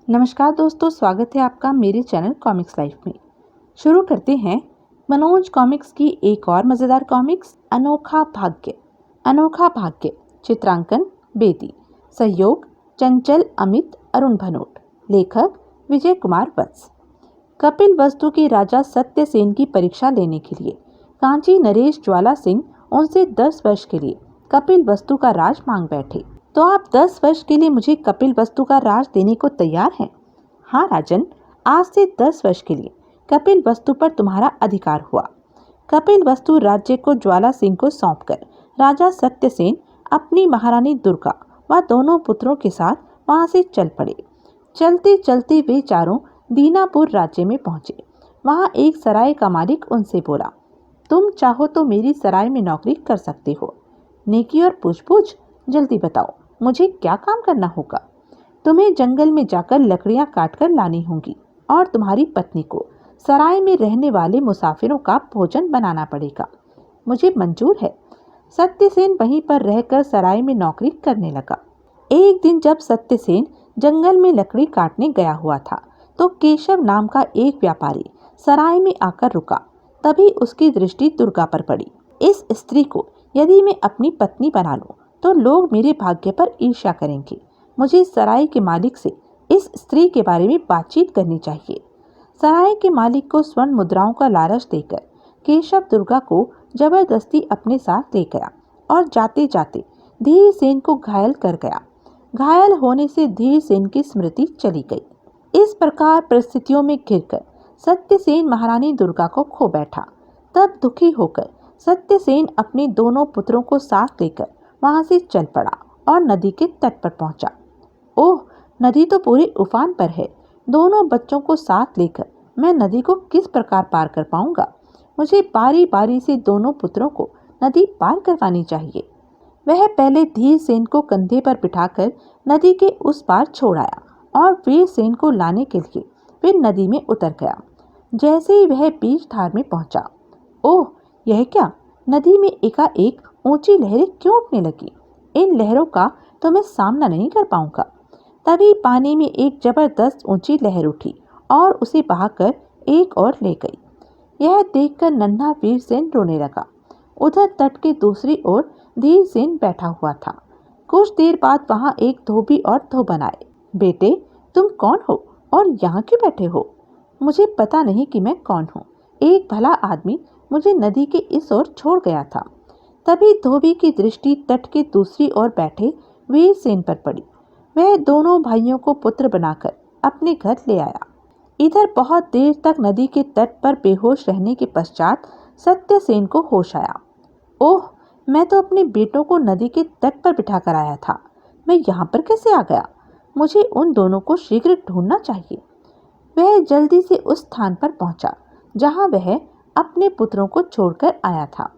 नमस्कार दोस्तों, स्वागत है आपका मेरे चैनल कॉमिक्स लाइफ में। शुरू करते हैं मनोज कॉमिक्स की एक और मज़ेदार कॉमिक्स अनोखा भाग्य। अनोखा भाग्य, चित्रांकन बेदी, सहयोग चंचल अमित अरुण भनोट, लेखक विजय कुमार वत्स। कपिल वस्तु के राजा सत्यसेन की परीक्षा लेने के लिए कांची नरेश ज्वाला सिंह उनसे 10 वर्ष के लिए कपिल वस्तु का राज मांग बैठे। तो आप 10 वर्ष के लिए मुझे कपिल वस्तु का राज देने को तैयार हैं? हाँ राजन, आज से 10 वर्ष के लिए कपिल वस्तु पर तुम्हारा अधिकार हुआ। कपिल वस्तु राज्य को ज्वाला सिंह को सौंपकर राजा सत्यसेन अपनी महारानी दुर्गा व दोनों पुत्रों के साथ वहां से चल पड़े। चलते चलते वे चारों दीनापुर राज्य में पहुंचे। वहां एक सराय का मालिक उनसे बोला, तुम चाहो तो मेरी सराय में नौकरी कर सकते हो। नेकी और पूछ, जल्दी बताओ मुझे क्या काम करना होगा। तुम्हें जंगल में जाकर लकड़ियां काटकर लानी होंगी और तुम्हारी पत्नी को सराय में रहने वाले मुसाफिरों का भोजन बनाना पड़ेगा। मुझे मंजूर है। सत्यसेन वहीं पर रहकर सराय में नौकरी करने लगा। एक दिन जब सत्यसेन जंगल में लकड़ी काटने गया हुआ था तो केशव नाम का एक व्यापारी सराय में आकर रुका। तभी उसकी दृष्टि दुर्गा पर पड़ी। इस स्त्री को यदि मैं अपनी पत्नी बना लूं तो लोग मेरे भाग्य पर ईर्ष्या करेंगे। मुझे सराय के मालिक से इस स्त्री के बारे में बातचीत करनी चाहिए। सराय के मालिक को स्वर्ण मुद्राओं का लालच देकर केशव दुर्गा को जबरदस्ती अपने साथ ले गया और जाते जाते धीर सेन को घायल कर गया। घायल होने से धीर सेन की स्मृति चली गई। इस प्रकार परिस्थितियों में घिरकर सत्यसेन महारानी दुर्गा को खो बैठा। तब दुखी होकर सत्यसेन अपने दोनों पुत्रों को साथ लेकर वहां से चल पड़ा और नदी के तट पर पहुंचा। ओह, नदी तो पूरे उफान पर है। दोनों बच्चों को साथ लेकर मैं नदी को किस प्रकार पार कर पाऊंगा। मुझे बारी बारी से दोनों पुत्रों को नदी पार करवानी चाहिए। वह पहले धीर सेन को कंधे पर बिठाकर नदी के उस पार छोड़ आया और वीर सेन को लाने के लिए फिर नदी में उतर गया। जैसे ही वह बीच धार में पहुंचा, ओह यह क्या, नदी में एकाएक ऊंची लहरें क्यों उठने लगी। इन लहरों का तो मैं सामना नहीं कर पाऊंगा। तभी पानी में एक जबरदस्त ऊंची लहर उठी और उसे बहाकर एक और ले गई। यह देखकर नन्हा वीरसेन रोने लगा। उधर तट के दूसरी ओर धीरसेन बैठा हुआ था। कुछ देर बाद वहां एक धोबी और धोबन आए। बेटे, तुम कौन हो और यहाँ क्यों बैठे हो? मुझे पता नहीं कि मैं कौन हूँ। एक भला आदमी मुझे नदी के इस ओर छोड़ गया था। तभी धोबी की दृष्टि तट के दूसरी ओर बैठे वीरसेन पर पड़ी। वह दोनों भाइयों को पुत्र बनाकर अपने घर ले आया। इधर बहुत देर तक नदी के तट पर बेहोश रहने के पश्चात सत्यसेन को होश आया। ओह, मैं तो अपने बेटों को नदी के तट पर बिठा कर आया था। मैं यहाँ पर कैसे आ गया? मुझे उन दोनों को शीघ्र ढूंढना चाहिए। वह जल्दी से उस स्थान पर पहुंचा जहाँ वह अपने पुत्रों को छोड़कर आया था।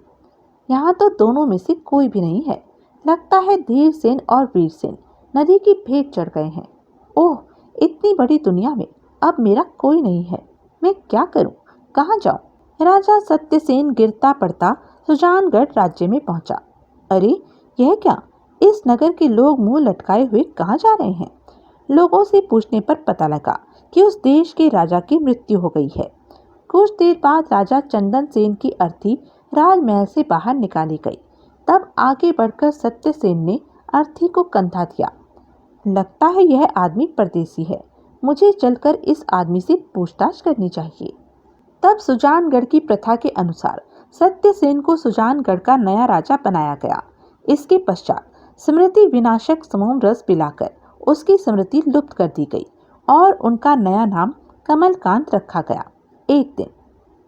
यहाँ तो दोनों में से कोई भी नहीं है। लगता है धीरसेन और वीरसेन नदी की भेंट चढ़ गए हैं। ओह, इतनी बड़ी दुनिया में अब मेरा कोई नहीं है। मैं क्या करूं? कहाँ जाऊं? राजा सत्यसेन गिरता पड़ता सुजानगढ़ राज्य में पहुंचा। अरे यह क्या, इस नगर के लोग मुंह लटकाए हुए कहाँ जा रहे हैं? लोगों से पूछने पर पता लगा कि उस देश के राजा की मृत्यु हो गई है। कुछ देर बाद राजा चंदन सेन की अर्थी राजमहल से बाहर निकाली गई। तब आगे बढ़कर सत्यसेन ने अर्थी को कंधा दिया। लगता है यह आदमी परदेसी है। मुझे चलकर इस आदमी से पूछताछ करनी चाहिए। तब सुजानगढ़ की प्रथा के अनुसार सत्यसेन को सुजानगढ़ का नया राजा बनाया गया। इसके पश्चात स्मृति विनाशक समोम रस पिलाकर उसकी स्मृति लुप्त कर दी गई और उनका नया नाम कमलकांत रखा गया। एक दिन,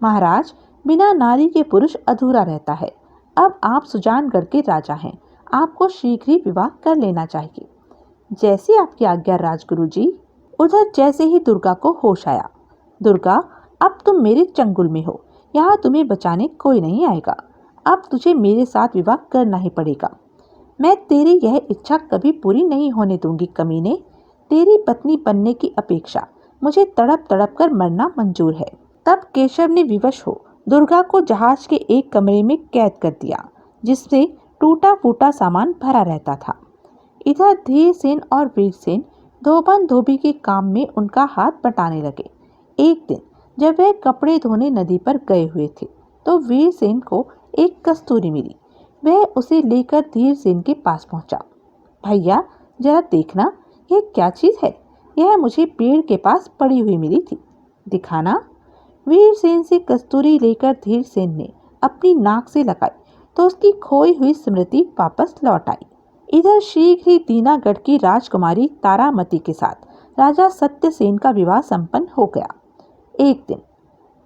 महाराज, बिना नारी के पुरुष अधूरा रहता है। अब आप सुजानगढ़ के राजा हैं। आपको शीघ्र ही विवाह कर लेना चाहिए। जैसी आपकी आज्ञा राजगुरु जी। उधर जैसे ही दुर्गा को होश आया, दुर्गा, अब तुम मेरे चंगुल में हो। यहाँ तुम्हें बचाने कोई नहीं आएगा। अब तुझे मेरे साथ विवाह करना ही पड़ेगा। मैं तेरी यह इच्छा कभी पूरी नहीं होने दूंगी कमीने। तेरी पत्नी बनने की अपेक्षा मुझे तड़प तड़प कर मरना मंजूर है। तब केशव ने विवश हो दुर्गा को जहाज के एक कमरे में कैद कर दिया जिससे टूटा फूटा सामान भरा रहता था। इधर धीरसेन और वीरसेन धोबन धोबी के काम में उनका हाथ बटाने लगे। एक दिन जब वह कपड़े धोने नदी पर गए हुए थे तो वीरसेन को एक कस्तूरी मिली। वह उसे लेकर धीरसेन के पास पहुंचा। भैया जरा देखना, यह क्या चीज है? यह मुझे पेड़ के पास पड़ी हुई मिली थी, दिखाना। वीरसेन से कस्तूरी लेकर धीरसेन ने अपनी नाक से लगाई तो उसकी खोई हुई स्मृति वापस लौट आई। इधर शीघ्र ही दीनागढ़ की राजकुमारी तारामती के साथ राजा सत्यसेन का विवाह संपन्न हो गया। एक दिन,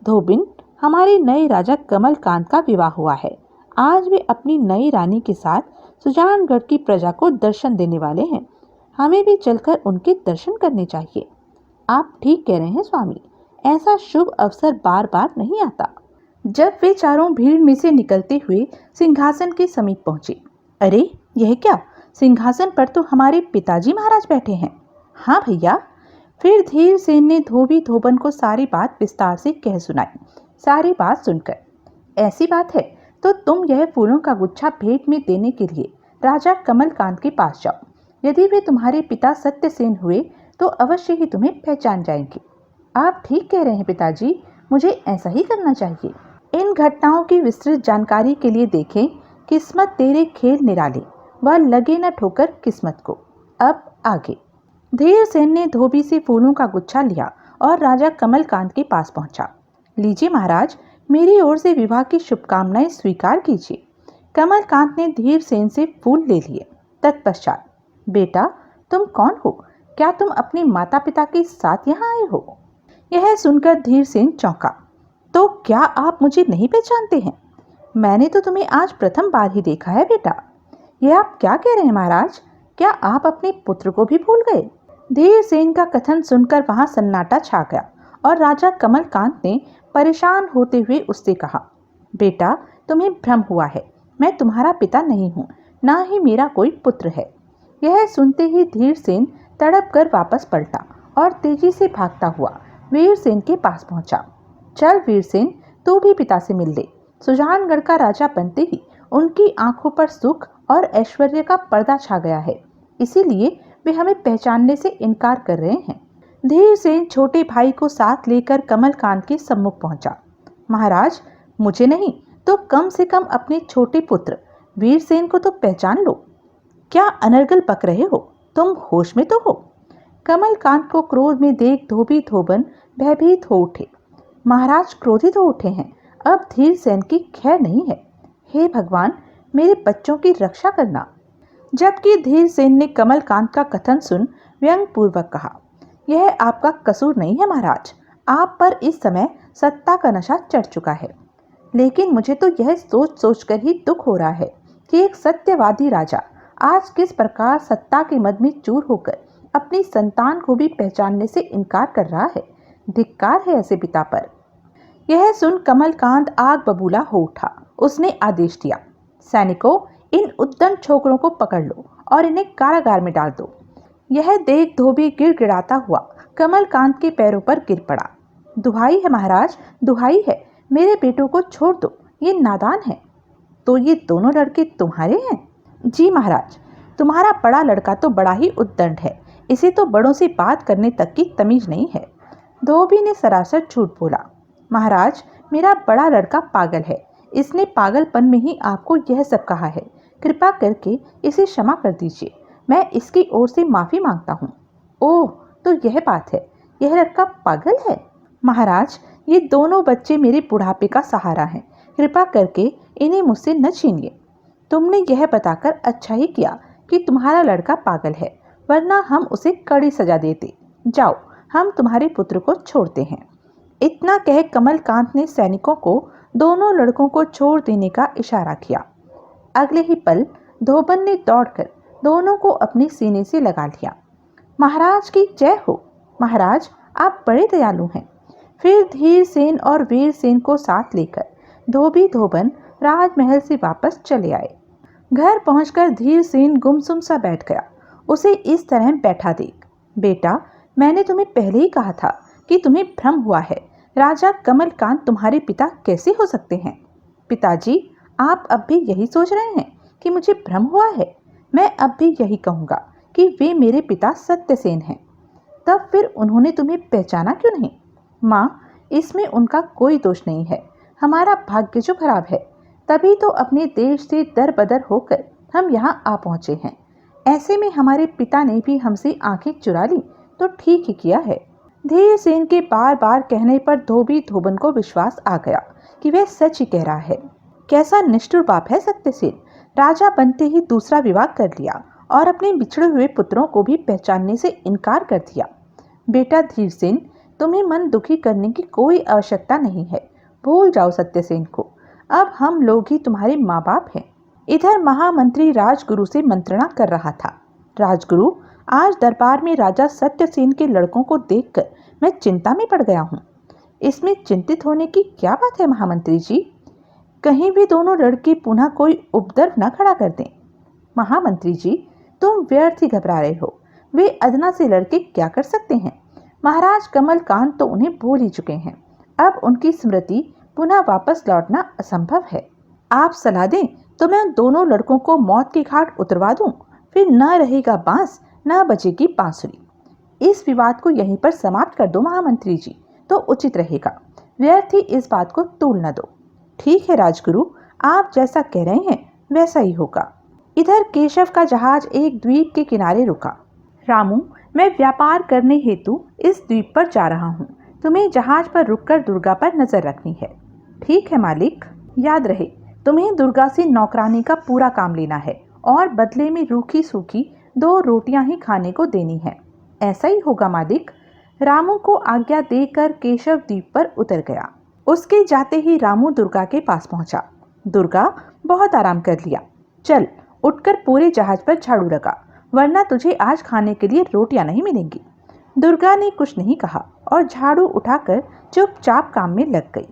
धोबिन, हमारे नए राजा कमलकांत का विवाह हुआ है। आज वे अपनी नई रानी के साथ सुजानगढ़ की प्रजा को दर्शन देने वाले हैं। हमें भी चलकर उनके दर्शन करने चाहिए। आप ठीक कह रहे हैं स्वामी, ऐसा शुभ अवसर बार बार नहीं आता। जब वे चारों भीड़ में से निकलते हुए सिंहासन के समीप पहुंचे, अरे यह क्या? सिंहासन पर तो हमारे पिताजी महाराज बैठे हैं। हाँ भैया। फिर धीरसेन ने धोबी धोबन को सारी बात विस्तार से कह सुनाई। सारी बात सुनकर, ऐसी बात है तो तुम यह फूलों का गुच्छा भेंट में देने के लिए राजा कमलकांत के पास जाओ। यदि वे तुम्हारे पिता सत्यसेन हुए तो अवश्य ही तुम्हें पहचान जाएंगे। आप ठीक कह रहे हैं पिताजी, मुझे ऐसा ही करना चाहिए। इन घटनाओं की विस्तृत जानकारी के लिए देखें किस्मत तेरे खेल निराले, वह लगे न ठोकर किस्मत को। अब आगे। धीरसेन ने धोबी से फूलों का गुच्छा लिया और राजा कमलकांत के पास पहुंचा। लीजिए महाराज, मेरी ओर से विवाह की शुभकामनाएं स्वीकार कीजिए। कमलकांत ने धीरसेन से फूल ले लिए। तत्पश्चात, बेटा तुम कौन हो? क्या तुम अपने माता पिता के साथ यहाँ आए हो? यह सुनकर धीरसेन चौंका। तो क्या आप मुझे नहीं पहचानते हैं? मैंने तो तुम्हें आज प्रथम बार ही देखा है बेटा। यह आप क्या कह रहे हैं महाराज? क्या आप अपने पुत्र को भी भूल गए? धीरसेन का कथन सुनकर वहां सन्नाटा छा गया और राजा कमलकांत ने परेशान होते हुए उससे कहा, बेटा तुम्हें भ्रम हुआ है, मैं तुम्हारा पिता नहीं हूँ, ना ही मेरा कोई पुत्र है। यह सुनते ही धीरसेन तड़प कर वापस पलटा और तेजी से भागता हुआ वीरसेन के पास पहुंचा। चल वीरसेन, तू भी पिता से मिल ले। सुजानगढ़ का राजा बनते ही उनकी आंखों पर सुख और ऐश्वर्य का पर्दा छा गया है, इसीलिए वे हमें पहचानने से इनकार कर रहे हैं। धीरसेन छोटे भाई को साथ लेकर कमलकांत के सम्मुख पहुंचा। महाराज, मुझे नहीं तो कम से कम अपने छोटे पुत्र वीरसेन को तो पहचान लो। क्या अनर्गल बक रहे हो? तुम होश में तो हो? कमलकांत को क्रोध में देख धोबी धोबन भयभीत हो उठे। महाराज क्रोधित हो उठे हैं, अब धीरसेन की खैर नहीं है। हे भगवान, मेरे बच्चों की रक्षा करना। जबकि धीरसेन ने कमलकांत का कथन सुन व्यंग पूर्वक कहा, यह आपका कसूर नहीं है महाराज, आप पर इस समय सत्ता का नशा चढ़ चुका है। लेकिन मुझे तो यह सोच सोचकर ही दुख हो रहा है कि एक सत्यवादी राजा आज किस प्रकार सत्ता के मद में चूर होकर अपनी संतान को भी पहचानने से इनकार कर रहा है। धिक्कार है ऐसे पिता पर। यह सुन कमलकांत आग बबूला हो उठा। उसने आदेश दिया, सैनिकों, इन उद्दंड छोकरों को पकड़ लो और इन्हें कारागार में डाल दो। यह देख धोबी गिड़गिड़ाता हुआ कमलकांत के पैरों पर गिर पड़ा। दुहाई है महाराज, दुहाई है, मेरे बेटों को छोड़ दो, ये नादान है। तो ये दोनों लड़के तुम्हारे हैं? जी महाराज, तुम्हारा बड़ा लड़का तो बड़ा ही उद्दंड है, इसे तो बड़ों से बात करने तक की तमीज नहीं है। धोबी ने सरासर झूठ बोला। महाराज, मेरा बड़ा लड़का पागल है, इसने पागलपन में ही आपको यह सब कहा है। कृपा करके इसे क्षमा कर दीजिए, मैं इसकी ओर से माफी मांगता हूँ। ओह, तो यह बात है, यह लड़का पागल है? महाराज, ये दोनों बच्चे मेरे बुढ़ापे का सहारा हैं, कृपा करके इन्हें मुझसे न छीनिए। तुमने यह बताकर अच्छा ही किया कि तुम्हारा लड़का पागल है, वरना हम उसे कड़ी सजा देते। जाओ, हम तुम्हारे पुत्र को छोड़ते हैं। इतना कह कमलकांत ने सैनिकों को दोनों लड़कों को छोड़ देने का इशारा किया। अगले ही पल धोबन ने दौड़कर दोनों को अपने सीने से लगा लिया। महाराज की जय हो, महाराज आप बड़े दयालु हैं। फिर धीरसेन और वीरसेन को साथ लेकर धोबी धोबन राजमहल से वापस चले आए। घर पहुंचकर धीरसेन गुमसुम सा बैठ गया। उसे इस तरह बैठा देख, बेटा मैंने तुम्हें पहले ही कहा था कि तुम्हें भ्रम हुआ है, राजा कमलकांत तुम्हारे पिता कैसे हो सकते हैं? पिताजी, आप अब भी यही सोच रहे हैं कि मुझे भ्रम हुआ है? मैं अब भी यही कहूँगा कि वे मेरे पिता सत्यसेन हैं। तब फिर उन्होंने तुम्हें पहचाना क्यों नहीं? माँ, इसमें उनका कोई दोष नहीं है, हमारा भाग्य जो खराब है। तभी तो अपने देश से दर-बदर होकर हम यहाँ आ पहुँचे हैं। ऐसे में हमारे पिता ने भी हमसे आंखें चुरा ली तो ठीक ही किया है। धीरसेन के बार बार कहने पर धोबी धोबन को विश्वास आ गया कि वह सच ही कह रहा है। कैसा निष्ठुर बाप है सत्यसेन। राजा बनते ही दूसरा विवाह कर लिया और अपने बिछड़े हुए पुत्रों को भी पहचानने से इनकार कर दिया। बेटा धीरसेन, तुम्हें मन दुखी करने की कोई आवश्यकता नहीं है। भूल जाओ सत्यसेन को। अब हम लोग ही तुम्हारे माँ बाप हैं। इधर महामंत्री राजगुरु से मंत्रणा कर रहा था। राजगुरु, आज दरबार में राजा सत्यसेन के लड़कों को देखकर मैं चिंता में पड़ गया हूँ। इसमें चिंतित होने की क्या बात है महामंत्री जी? कहीं भी दोनों लड़के पुनः कोई उपद्रव न खड़ा कर दें। महामंत्री जी, तुम व्यर्थ ही घबरा रहे हो। वे अदना से लड़के क्या कर सकते हैं? महाराज कमलकांत तो उन्हें भूल ही चुके हैं। अब उनकी स्मृति पुनः वापस लौटना असंभव है। आप सलाह दें तो मैं दोनों लड़कों को मौत के घाट उतरवा दूं। फिर न रहेगा बांस, न बजेगी बांसुरी। इस विवाद को यहीं पर समाप्त कर दो महामंत्री जी, तो उचित रहेगा। व्यर्थ ही इस बात को तूल न दो। ठीक है राजगुरु, आप जैसा कह रहे हैं वैसा ही होगा। इधर केशव का जहाज एक द्वीप के किनारे रुका। रामू, मैं व्यापार करने हेतु इस द्वीप पर जा रहा हूँ। तुम्हें जहाज पर रुककर दुर्गा पर नजर रखनी है। ठीक है मालिक। याद रहे, तुम्हें दुर्गा से नौकरानी का पूरा काम लेना है और बदले में रूखी सूखी 2 रोटियां ही खाने को देनी है। ऐसा ही होगा मालिक। रामू को आज्ञा देकर केशव द्वीप पर उतर गया। उसके जाते ही रामू दुर्गा के पास पहुंचा। दुर्गा, बहुत आराम कर लिया। चल, उठकर पूरे जहाज पर झाड़ू लगा, वरना तुझे आज खाने के लिए रोटियां नहीं मिलेंगी। दुर्गा ने कुछ नहीं कहा और झाड़ू उठाकर चुपचाप काम में लग गई।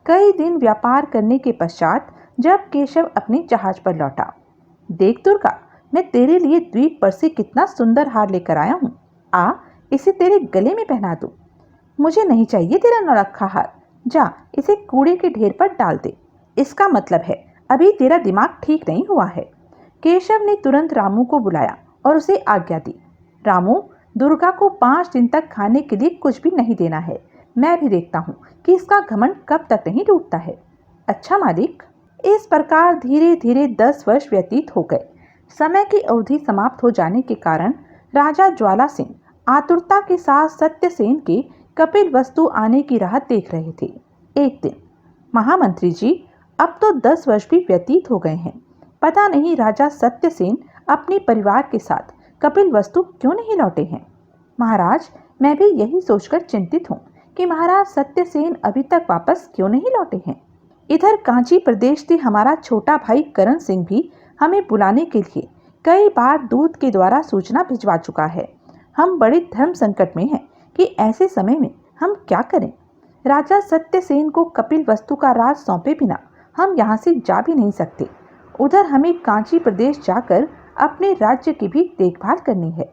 कई दिन व्यापार करने के पश्चात जब केशव अपने जहाज पर लौटा, देख दुर्गा, मैं तेरे लिए द्वीप पर से कितना सुंदर हार लेकर आया हूँ। आ, इसे तेरे गले में पहना दूं। मुझे नहीं चाहिए तेरा नौरखा हार। जा, इसे कूड़े के ढेर पर डाल दे। इसका मतलब है अभी तेरा दिमाग ठीक नहीं हुआ है। केशव ने तुरंत रामू को बुलाया और उसे आज्ञा दी। रामू, दुर्गा को 5 दिन तक खाने के लिए कुछ भी नहीं देना है। मैं भी देखता हूँ कि इसका घमंड कब तक नहीं टूटता है। अच्छा मालिक। इस प्रकार धीरे धीरे 10 वर्ष व्यतीत हो गए। समय की अवधि समाप्त हो जाने के कारण राजा ज्वाला सिंह आतुरता के साथ सत्यसेन के कपिल वस्तु आने की राह देख रहे थे। एक दिन, महामंत्री जी, अब तो 10 वर्ष भी व्यतीत हो गए हैं। पता नहीं राजा सत्यसेन अपने परिवार के साथ कपिल वस्तु क्यों नहीं लौटे हैं। महाराज, मैं भी यही सोचकर चिंतित हूँ कि महाराज सत्यसेन अभी तक वापस क्यों नहीं लौटे हैं। इधर कांची प्रदेश से हमारा छोटा भाई करण सिंह भी हमें बुलाने के लिए कई बार दूत के द्वारा सूचना भिजवा चुका है। हम बड़े धर्म संकट में हैं कि ऐसे समय में हम क्या करें। राजा सत्यसेन को कपिल वस्तु का राज सौंपे बिना हम यहाँ से जा भी नहीं सकते। उधर हमें कांची प्रदेश जाकर अपने राज्य की भी देखभाल करनी है।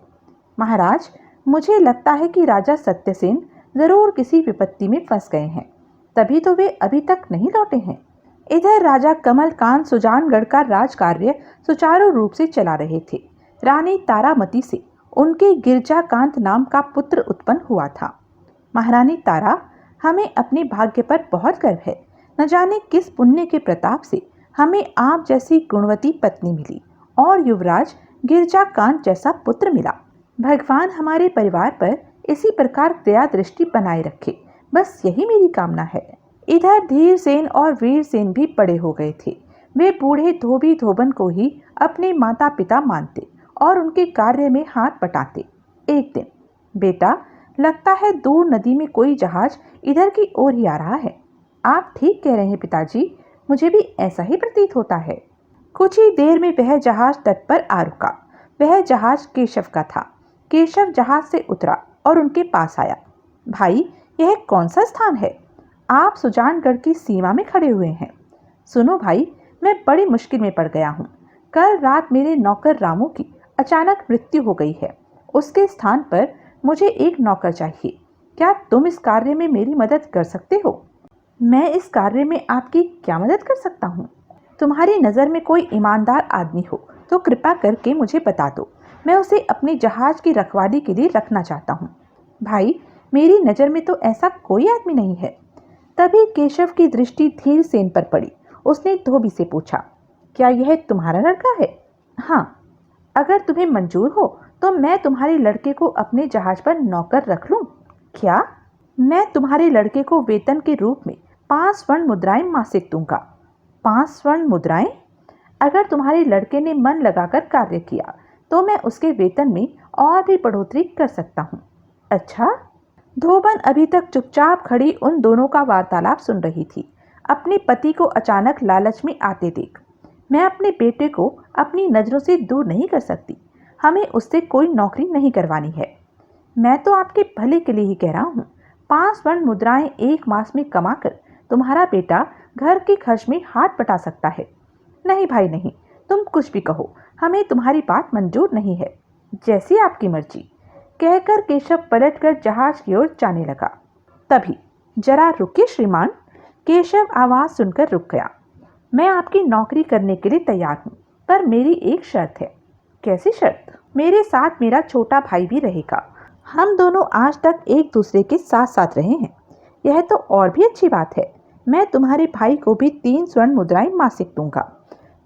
महाराज, मुझे लगता है कि राजा सत्यसेन जरूर किसी विपत्ति में फंस गए हैं, तभी तो वे अभी तक नहीं लौटे हैं। इधर राजा कमलकांत सुजानगढ़ का राजकार्य सुचारू रूप से चला रहे थे। रानी तारामती से उनके गिरजाकांत नाम का पुत्र उत्पन्न हुआ था। महारानी तारा, हमें अपने भाग्य पर बहुत गर्व है। न जाने किस पुण्य के प्रताप से हमें आप जैसी गुणवती पत्नी मिली और युवराज गिरजाकांत जैसा पुत्र मिला। भगवान हमारे परिवार पर इसी प्रकार दया दृष्टि बनाए रखे, बस यही मेरी कामना है। इधर धीरसेन और वीरसेन भी बड़े हो गए थे। वे बूढ़े धोबी धोबन को ही अपने माता पिता मानते और उनके कार्य में हाथ बटाते। एक दिन, बेटा, लगता है दूर नदी में कोई जहाज इधर की ओर ही आ रहा है। आप ठीक कह रहे हैं पिताजी, मुझे भी ऐसा ही प्रतीत होता है। कुछ ही देर में वह जहाज तट पर आ रुका। वह जहाज केशव का था। केशव जहाज से उतरा और उनके पास आया। भाई, यह कौन सा स्थान है? आप सुजानगढ़ की सीमा में खड़े हुए हैं। सुनो भाई, मैं बड़ी मुश्किल में पड़ गया हूँ। कल रात मेरे नौकर रामू की अचानक मृत्यु हो गई है। उसके स्थान पर मुझे एक नौकर चाहिए। क्या तुम इस कार्य में मेरी मदद कर सकते हो? मैं इस कार्य में आपकी क्या मदद कर सकता हूँ? तुम्हारी नज़र में कोई ईमानदार आदमी हो तो कृपा करके मुझे बता दो। मैं उसे अपने जहाज की रखवाली के लिए रखना चाहता हूँ। भाई, मेरी नज़र में तो ऐसा कोई आदमी नहीं है। तभी केशव की दृष्टि धीरसेन पर पड़ी। उसने धोबी से पूछा, क्या यह तुम्हारा लड़का है? हाँ। अगर तुम्हें मंजूर हो तो मैं तुम्हारे लड़के को अपने जहाज पर नौकर रख लूं। क्या? मैं तुम्हारे लड़के को वेतन के रूप में 5 स्वर्ण मुद्राएं मासिक दूंगा। 5 स्वर्ण मुद्राएं? अगर तुम्हारे लड़के ने मन लगाकर कार्य किया तो मैं उसके वेतन में और भी बढ़ोतरी कर सकता हूँ। अच्छा? धोबन अभी तक चुपचाप खड़ी उन दोनों का वार्तालाप सुन रही थी। अपने पति को अचानक लालच में आते देख मैं अपने बेटे को अपनी नज़रों से दूर नहीं कर सकती। हमें उससे कोई नौकरी नहीं करवानी है। मैं तो आपके भले के लिए ही कह रहा हूँ। 5 स्वर्ण मुद्राएं 1 मास में कमाकर तुम्हारा बेटा घर के खर्च में हाथ बटा सकता है। नहीं भाई नहीं, तुम कुछ भी कहो, हमें तुम्हारी बात मंजूर नहीं है। जैसी आपकी मर्जी, कहकर केशव पलटकर जहाज की ओर जाने लगा। तभी, जरा रुकिए श्रीमान। केशव आवाज सुनकर रुक गया। मैं आपकी नौकरी करने के लिए तैयार हूँ, पर मेरी एक शर्त है। कैसी शर्त? मेरे साथ मेरा छोटा भाई भी रहेगा। हम दोनों आज तक एक दूसरे के साथ साथ रहे हैं। यह तो और भी अच्छी बात है। मैं तुम्हारे भाई को भी 3 स्वर्ण मुद्राएं मासिक दूंगा।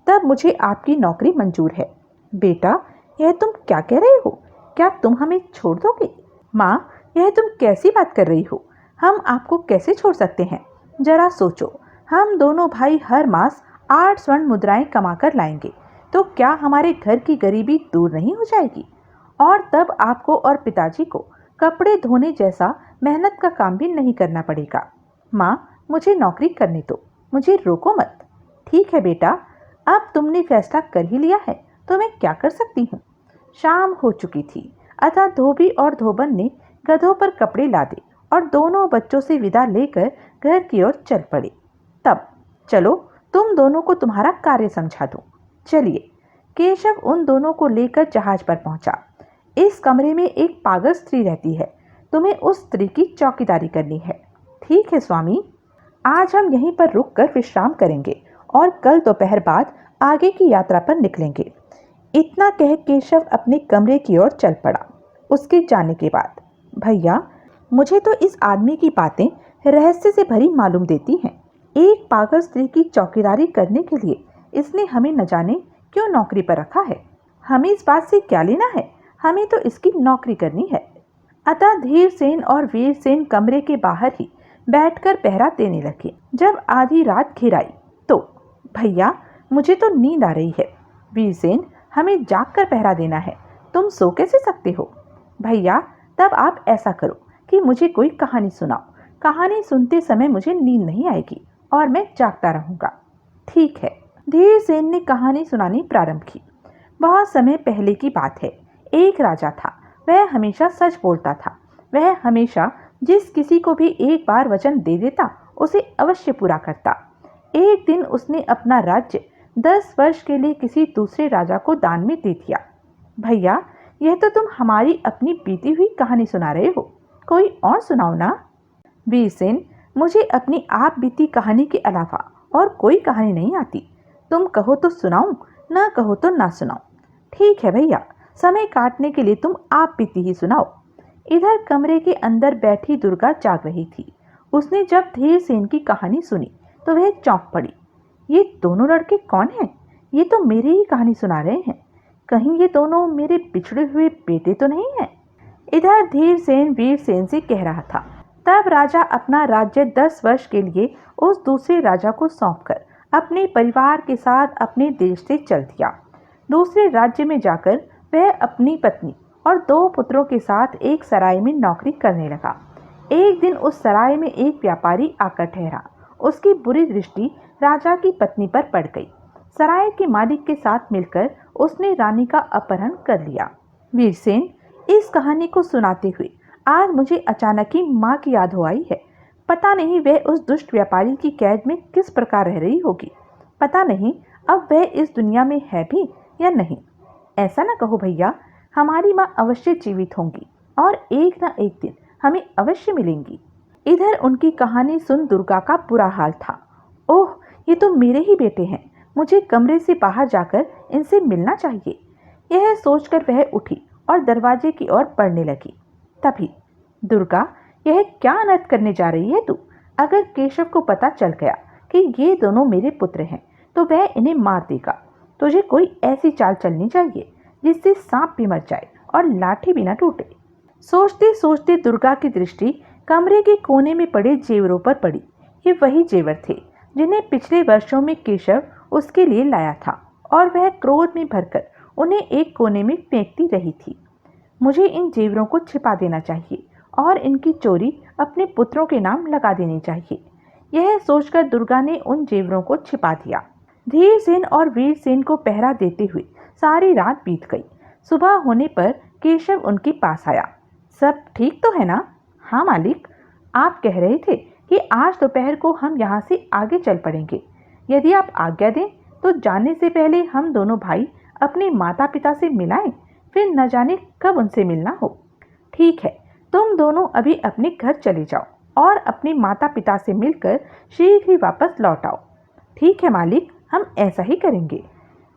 तब मुझे आपकी नौकरी मंजूर है। बेटा, यह तुम क्या कह रहे हो? क्या तुम हमें छोड़ दोगे? माँ, यह तुम कैसी बात कर रही हो? हम आपको कैसे छोड़ सकते हैं? जरा सोचो, हम दोनों भाई हर मास 8 स्वर्ण मुद्राएं कमाकर लाएंगे, तो क्या हमारे घर की गरीबी दूर नहीं हो जाएगी? और तब आपको और पिताजी को कपड़े धोने जैसा मेहनत का काम भी नहीं करना पड़ेगा। माँ, मुझे नौकरी करने दो, मुझे रोको मत। ठीक है बेटा, अब तुमने फैसला कर ही लिया है तो मैं क्या कर सकती हूँ। शाम हो चुकी थी, अतः धोबी और धोबन ने गधों पर कपड़े लादे और दोनों बच्चों से विदा लेकर घर की ओर चल पड़े। तब चलो, तुम दोनों को तुम्हारा कार्य समझा दूं। चलिए। केशव उन दोनों को लेकर जहाज पर पहुंचा। इस कमरे में एक पागल स्त्री रहती है, तुम्हें उस स्त्री की चौकीदारी करनी है। ठीक है स्वामी। आज हम यहीं पर रुककर विश्राम करेंगे और कल दोपहर बाद आगे की यात्रा पर निकलेंगे। इतना कह केशव अपने कमरे की ओर चल पड़ा। उसके जाने के बाद, भैया, मुझे तो इस आदमी की बातें रहस्य से भरी मालूम देती हैं। एक पागल स्त्री की चौकीदारी करने के लिए इसने हमें न जाने क्यों नौकरी पर रखा है। हमें इस बात से क्या लेना है? हमें तो इसकी नौकरी करनी है। अतः धीरसेन और वीरसेन कमरे के बाहर ही बैठकर पहरा देने लगे। जब आधी रात घिर आई तो, भैया, मुझे तो नींद आ रही है। वीरसेन, हमें जाग कर पहरा देना है, तुम सो कैसे सकते हो? भैया, तब आप ऐसा करो कि मुझे कोई कहानी सुनाओ। कहानी सुनते समय मुझे नींद नहीं आएगी और मैं जागता रहूंगा। ठीक है। धीरसेन ने कहानी सुनानी प्रारंभ की। बहुत समय पहले की बात है। एक राजा था। वह हमेशा सच बोलता था। वह हमेशा जिस किसी को भी एक बार वचन दे देता उसे अवश्य पूरा करता। एक दिन उसने अपना राज्य 10 वर्ष के लिए किसी दूसरे राजा को दान में दे दिया। भैया, यह तो तुम हमारी अपनी बीती हुई कहानी सुना रहे हो, कोई और सुनाओ ना। वीरसेन, मुझे अपनी आप बीती कहानी के अलावा और कोई कहानी नहीं आती। तुम कहो तो सुनाऊं, ना कहो तो ना सुनाऊं। ठीक है भैया, समय काटने के लिए तुम आप बीती ही सुनाओ। इधर कमरे के अंदर बैठी दुर्गा जाग रही थी। उसने जब धीरसेन की कहानी सुनी तो वह चौंक पड़ी। ये दोनों लड़के कौन हैं? ये तो मेरी ही कहानी सुना रहे हैं। कहीं ये दोनों मेरे बिछड़े हुए बेटे तो नहीं हैं? इधर धीरसेन वीरसेन से कह रहा था। तब राजा अपना राज्य 10 वर्ष के लिए उस दूसरे राजा को सौंपकर अपने परिवार के साथ अपने देश से चल दिया। दूसरे राज्य में जाकर वह अपनी पत्नी और 2 पुत्रों के साथ एक सराय में नौकरी करने लगा। एक दिन उस सराय में एक व्यापारी आकर ठहरा। उसकी बुरी दृष्टि राजा की पत्नी पर पड़ गई। सराय के मालिक के साथ मिलकर उसने रानी का अपहरण कर लिया। वीरसेन, इस कहानी को सुनाते हुए आज मुझे अचानक ही माँ की याद हो आई है। पता नहीं वह उस दुष्ट व्यापारी की कैद में किस प्रकार रह रही होगी। पता नहीं अब वह इस दुनिया में है भी या नहीं। ऐसा ना कहो भैया, हमारी माँ अवश्य जीवित होंगी और एक ना एक दिन हमें अवश्य मिलेंगी। इधर उनकी कहानी सुन दुर्गा का बुरा हाल था। ओह, ये तो मेरे ही बेटे हैं। मुझे कमरे से बाहर जाकर इनसे मिलना चाहिए। यह सोचकर वह उठी और दरवाजे की ओर बढ़ने लगी। तभी, दुर्गा, यह क्या अनर्थ करने जा रही है तू? अगर केशव को पता चल गया कि ये दोनों मेरे पुत्र हैं तो वह इन्हें मार देगा। तुझे कोई ऐसी चाल चलनी चाहिए जिससे सांप भी मर जाए और लाठी भी न टूटे। सोचते सोचते दुर्गा की दृष्टि कमरे के कोने में पड़े जेवरों पर पड़ी। ये वही जेवर थे जिन्हें पिछले वर्षों में केशव उसके लिए लाया था और वह क्रोध में भरकर उन्हें एक कोने में फेंकती रही थी। मुझे इन जेवरों को छिपा देना चाहिए और इनकी चोरी अपने पुत्रों के नाम लगा देनी चाहिए। यह सोचकर दुर्गा ने उन जेवरों को छिपा दिया। धीरसेन और वीरसेन को पहरा देते हुए सारी रात बीत गई। सुबह होने पर केशव उनके पास आया। सब ठीक तो है ना? हाँ मालिक, आप कह रहे थे कि आज दोपहर को हम यहाँ से आगे चल पड़ेंगे। यदि आप आज्ञा दें तो जाने से पहले हम दोनों भाई अपने माता पिता से मिलाएं, फिर न जाने कब उनसे मिलना हो। ठीक है, तुम दोनों अभी अपने घर चले जाओ और अपने माता पिता से मिलकर शीघ्र ही वापस लौट आओ। ठीक है मालिक, हम ऐसा ही करेंगे।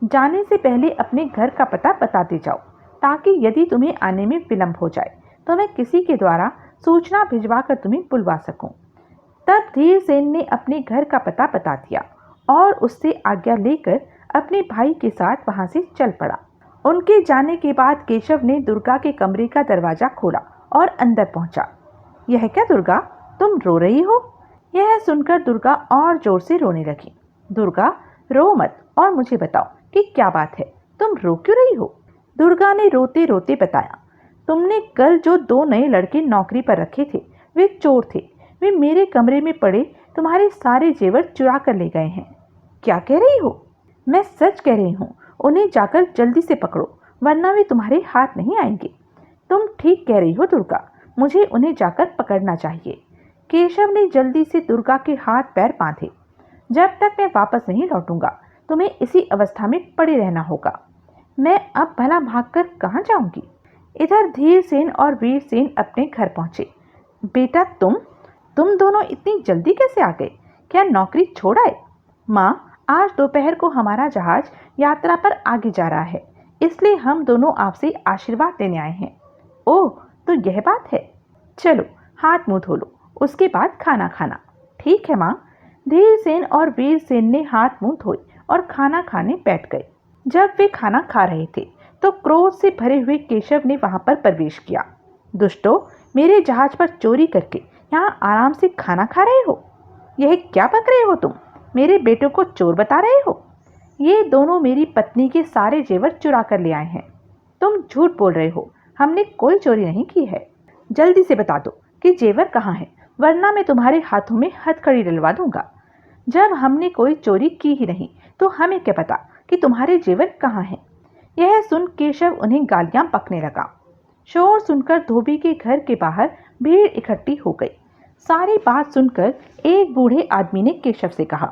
जाने से पहले अपने घर का पता बताते जाओ ताकि यदि तुम्हें आने में विलंब हो जाए तो मैं किसी के द्वारा सूचना भिजवा कर तुम्हें बुलवा सकूं। तब धीरसेन ने अपने घर का पता बता दिया और उससे आज्ञा लेकर अपने भाई के साथ वहां से चल पड़ा। उनके जाने के बाद केशव ने दुर्गा के कमरे का दरवाजा खोला और अंदर पहुंचा। यह क्या दुर्गा, तुम रो रही हो? यह सुनकर दुर्गा और जोर से रोने लगी। दुर्गा, रो मत और मुझे बताओ कि क्या बात है, तुम रो क्यों रही हो? दुर्गा ने रोते रोते बताया, तुमने कल जो 2 नए लड़के नौकरी पर रखे थे वे चोर थे। वे मेरे कमरे में पड़े तुम्हारे सारे जेवर चुरा कर ले गए हैं। क्या कह रही हो? मैं सच कह रही हूँ। उन्हें जाकर जल्दी से पकड़ो वरना वे तुम्हारे हाथ नहीं आएंगे। तुम ठीक कह रही हो दुर्गा, मुझे उन्हें जाकर पकड़ना चाहिए। केशव ने जल्दी से दुर्गा के हाथ पैर बांधे। जब तक मैं वापस नहीं लौटूंगा तुम्हें इसी अवस्था में पड़े रहना होगा। मैं अब भला भागकर कहाँ जाऊंगी? इधर धीरसेन और वीरसेन अपने घर पहुंचे। बेटा, तुम दोनों इतनी जल्दी कैसे आ गए? क्या नौकरी छोड़ आए? माँ, आज दोपहर को हमारा जहाज यात्रा पर आगे जा रहा है, इसलिए हम दोनों आपसे आशीर्वाद लेने आए हैं। ओह, तो यह बात है। चलो हाथ मुंह धो लो, उसके बाद खाना खाना। ठीक है माँ। धीरसेन और वीरसेन ने हाथ मुंह धोए और खाना खाने बैठ गए। जब वे खाना खा रहे थे तो क्रोध से भरे हुए केशव ने वहां पर प्रवेश किया। दुष्टों, मेरे जहाज पर चोरी करके यहाँ आराम से खाना खा रहे हो? यह क्या बक रहे हो तुम? मेरे बेटों को चोर बता रहे हो? ये दोनों मेरी पत्नी के सारे जेवर चुरा कर ले आए हैं। तुम झूठ बोल रहे हो, हमने कोई चोरी नहीं की है। जल्दी से बता दो कि जेवर कहाँ है, वरना मैं तुम्हारे हाथों में हथकड़ी डलवा दूंगा। जब हमने कोई चोरी की ही नहीं तो हमें क्या पता कि तुम्हारे जेवर कहाँ हैं? यह सुन केशव उन्हें गालियां बकने लगा। शोर सुनकर धोबी के घर के बाहर भीड़ इकट्ठी हो गई। सारी बात सुनकर एक बूढ़े आदमी ने केशव से कहा,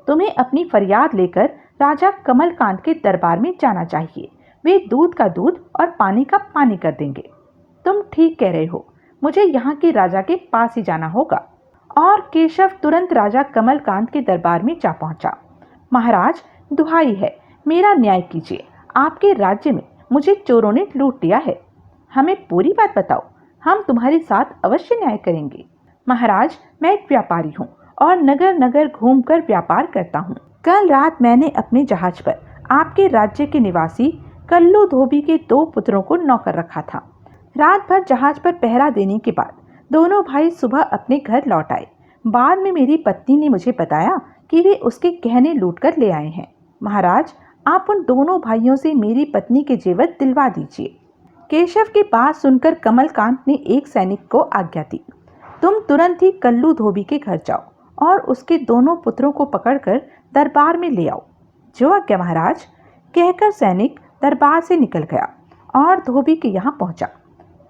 तुम्हें अपनी फरियाद लेकर राजा कमलकांत के दरबार में जाना चाहिए। वे दूध का दूध और पानी का पानी कर देंगे। तुम ठीक कह रहे हो, मुझे यहाँ के राजा के पास ही जाना होगा। और केशव तुरंत राजा कमलकांत के दरबार में जा पहुंचा। महाराज, दुहाई है, मेरा न्याय कीजिए। आपके राज्य में मुझे चोरों ने लूट लिया है। हमें पूरी बात बताओ, हम तुम्हारे साथ अवश्य न्याय करेंगे। महाराज, मैं एक व्यापारी हूँ और नगर नगर घूमकर व्यापार करता हूँ। कल रात मैंने अपने जहाज पर आपके राज्य के निवासी कल्लू धोबी के 2 पुत्रों को नौकर रखा था। रात भर जहाज पर पहरा देने के बाद दोनों भाई सुबह अपने घर लौट आए। बाद में मेरी पत्नी ने मुझे बताया कि वे उसके गहने लूट कर ले आए हैं। महाराज, आप उन दोनों भाइयों से मेरी पत्नी के जेवर दिलवा दीजिए। केशव की बात सुनकर कमलकांत ने एक सैनिक को आज्ञा दी, तुम तुरंत ही कल्लू धोबी के घर जाओ और उसके दोनों पुत्रों को पकड़कर दरबार में ले आओ। जो आज्ञा महाराज, कहकर सैनिक दरबार से निकल गया और धोबी के यहाँ पहुंचा।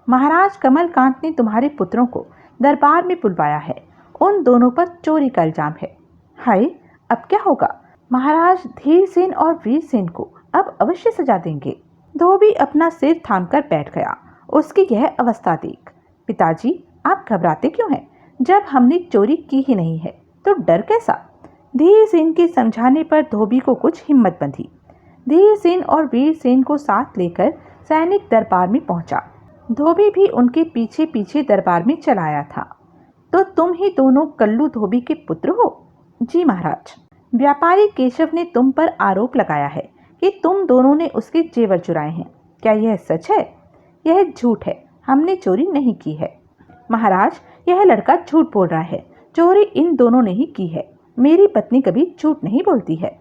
महाराज, कमलकांत ने तुम्हारे पुत्रों को दरबार में बुलवाया है। उन दोनों पर चोरी का इल्जाम है। हाय, अब क्या होगा? महाराज, धीरसेन और वीरसेन को अब अवश्य सजा देंगे। धोबी अपना सिर थामकर बैठ गया। उसकी यह अवस्था देख, पिताजी, आप घबराते क्यों हैं? जब हमने चोरी की ही नहीं है तो डर कैसा? धीरसेन के समझाने पर धोबी को कुछ हिम्मत बंधी। धीरसेन और वीरसेन को साथ लेकर सैनिक दरबार में पहुंचा। धोबी भी उनके पीछे पीछे दरबार में चलाया था। तो तुम ही दोनों कल्लू धोबी के पुत्र हो? जी महाराज। व्यापारी केशव ने तुम पर आरोप लगाया है कि तुम दोनों ने उसके जेवर चुराए हैं। क्या यह सच है? यह झूठ है, हमने चोरी नहीं की है। महाराज, यह लड़का झूठ बोल रहा है। चोरी इन दोनों ने ही की है। मेरी पत्नी कभी झूठ नहीं बोलती है।